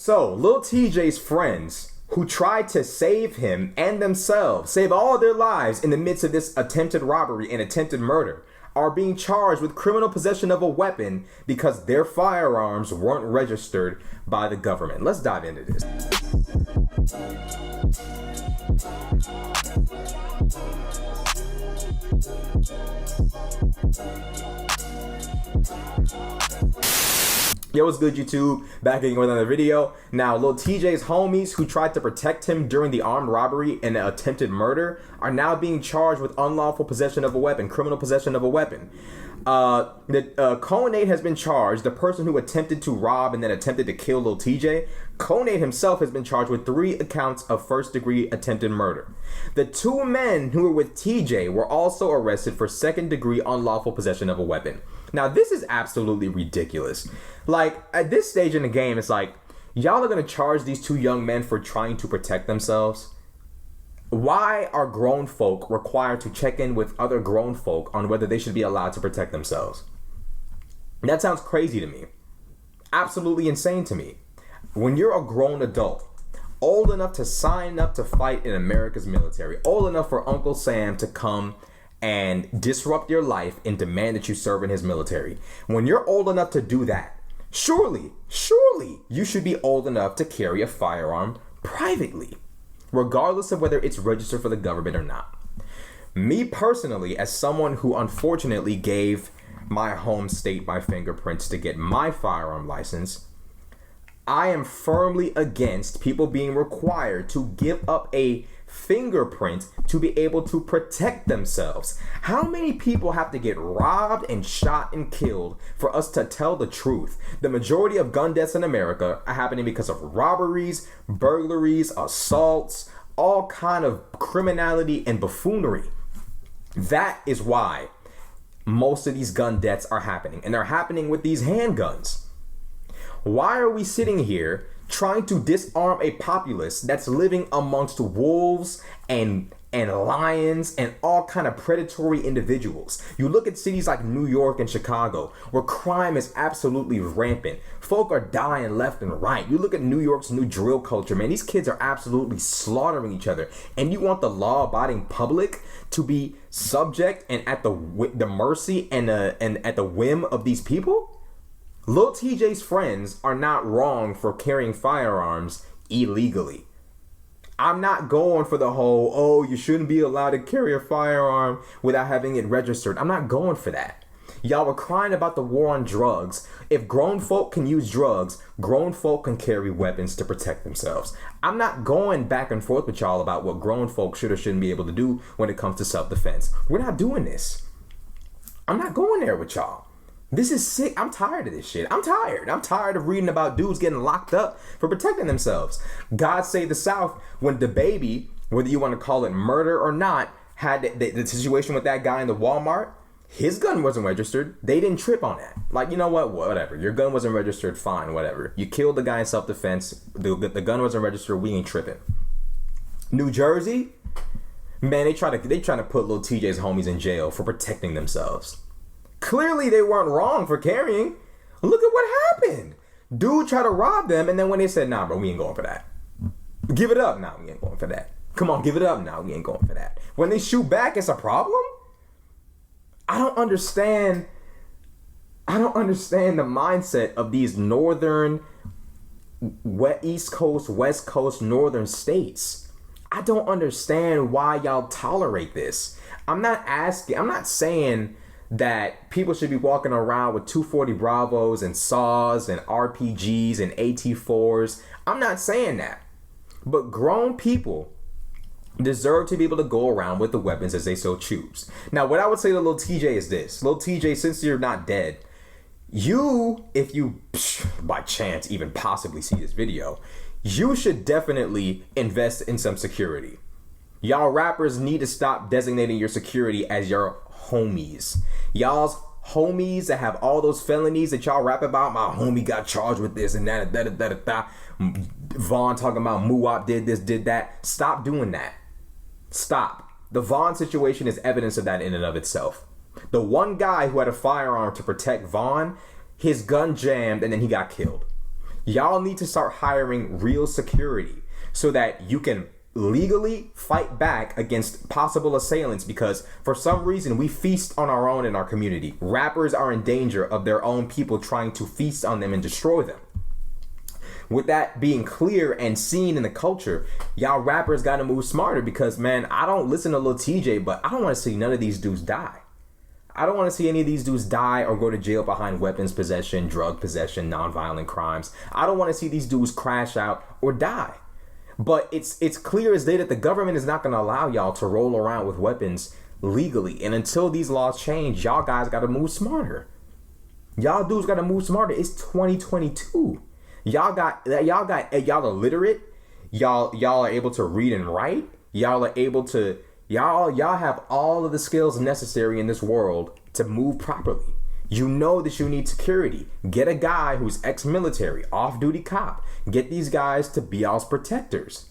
So, Lil TJ's friends, who tried to save him and themselves, save all of their lives in the midst of this attempted robbery and attempted murder, are being charged with criminal possession of a weapon because their firearms weren't registered by the government. Let's dive into this. Yo, what's good, YouTube? Back again with another video. Now, Lil TJ's homies who tried to protect him during the armed robbery and the attempted murder are now being charged with unlawful possession of a weapon, criminal possession of a weapon. Conate has been charged, the person who attempted to rob and then attempted to kill Lil TJ. Conate himself has been charged with 3 accounts of first-degree attempted murder. The 2 men who were with TJ were also arrested for second-degree unlawful possession of a weapon. Now, this is absolutely ridiculous. Like, at this stage in the game, it's like, y'all are going to charge these 2 young men for trying to protect themselves? Why are grown folk required to check in with other grown folk on whether they should be allowed to protect themselves? That sounds crazy to me. Absolutely insane to me. When you're a grown adult, old enough to sign up to fight in America's military, old enough for Uncle Sam to come and disrupt your life and demand that you serve in his military. When you're old enough to do that, surely you should be old enough to carry a firearm privately, regardless of whether it's registered for the government or not. Me personally, as someone who unfortunately gave my home state my fingerprints to get my firearm license, I am firmly against people being required to give up a fingerprint to be able to protect themselves. How many people have to get robbed and shot and killed for us to tell the truth? The majority of gun deaths in America are happening because of robberies, burglaries, assaults, all kind of criminality and buffoonery. That is why most of these gun deaths are happening, and they're happening with these handguns. Why are we sitting here trying to disarm a populace that's living amongst wolves and lions and all kind of predatory individuals? You look at cities like New York and Chicago, where crime is absolutely rampant. Folk are dying left and right. You look at New York's new drill culture, man. These kids are absolutely slaughtering each other. And you want the law-abiding public to be subject and at the mercy and at the whim of these people? Lil TJ's friends are not wrong for carrying firearms illegally. I'm not going for the whole, oh, you shouldn't be allowed to carry a firearm without having it registered. I'm not going for that. Y'all were crying about the war on drugs. If grown folk can use drugs, grown folk can carry weapons to protect themselves. I'm not going back and forth with y'all about what grown folk should or shouldn't be able to do when it comes to self-defense. We're not doing this. I'm not going there with y'all. This is sick. I'm tired of this shit. I'm tired. I'm tired of reading about dudes getting locked up for protecting themselves. God Save the South, when the baby, whether you want to call it murder or not, had the situation with that guy in the Walmart, his gun wasn't registered. They didn't trip on that. Like, you know what? Whatever. Your gun wasn't registered. Fine. Whatever. You killed the guy in self-defense. The gun wasn't registered. We ain't tripping. New Jersey, man, they trying to put Lil TJ's homies in jail for protecting themselves. Clearly, they weren't wrong for carrying. Look at what happened. Dude tried to rob them, and then when they said, nah, bro, we ain't going for that. Give it up. Nah, we ain't going for that. Come on, give it up. Nah, we ain't going for that. When they shoot back, it's a problem? I don't understand the mindset of these northern, East Coast, West Coast, northern states. I don't understand why y'all tolerate this. I'm not saying that people should be walking around with 240 Bravos and saws and RPGs and AT4s. I'm not saying that. But grown people deserve to be able to go around with the weapons as they so choose. Now, what I would say to Lil TJ is this. Lil TJ, since you're not dead, if you by chance even possibly see this video, you should definitely invest in some security. Y'all rappers need to stop designating your security as your homies. Y'all's homies that have all those felonies that y'all rap about. My homie got charged with this and that. Vaughn talking about Muwap did this, did that. Stop doing that. Stop. The Vaughn situation is evidence of that in and of itself. The one guy who had a firearm to protect Vaughn, his gun jammed and then he got killed. Y'all need to start hiring real security so that you can legally fight back against possible assailants, because for some reason we feast on our own in our community. Rappers are in danger of their own people trying to feast on them and destroy them. With that being clear and seen in the culture, y'all rappers gotta move smarter, because man, I don't listen to Lil Tjay, but I don't want to see none of these dudes die. I don't want to see any of these dudes die or go to jail behind weapons possession, drug possession, nonviolent crimes. I don't want to see these dudes crash out or die. But it's clear as day that the government is not going to allow y'all to roll around with weapons legally. And until these laws change, y'all guys got to move smarter. Y'all dudes got to move smarter. It's 2022. Y'all are literate. Y'all are able to read and write. Y'all are able to, y'all have all of the skills necessary in this world to move properly. You know that you need security. Get a guy who's ex-military, off-duty cop. Get these guys to be y'all's protectors.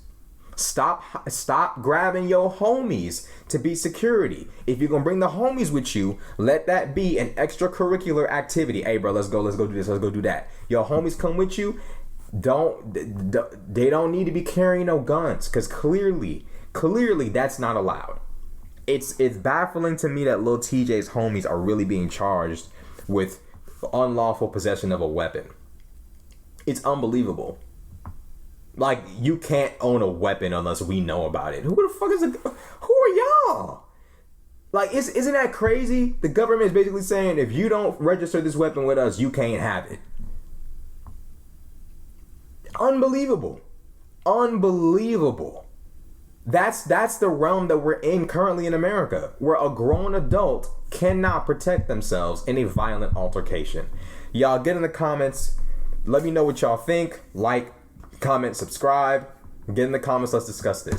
Stop grabbing your homies to be security. If you're gonna bring the homies with you, let that be an extracurricular activity. Hey bro, let's go do this, let's go do that. Your homies come with you. They don't need to be carrying no guns, because clearly that's not allowed. It's baffling to me that Lil Tjay's homies are really being charged with unlawful possession of a weapon. It's unbelievable. Like, you can't own a weapon unless we know about it. Who the fuck is it? Who are y'all? Like, isn't that crazy? The government is basically saying, if you don't register this weapon with us, you can't have it. Unbelievable. Unbelievable. That's the realm that we're in currently in America, where a grown adult cannot protect themselves in a violent altercation. Y'all get in the comments. Let me know what y'all think. Like, comment, subscribe. Get in the comments. Let's discuss this.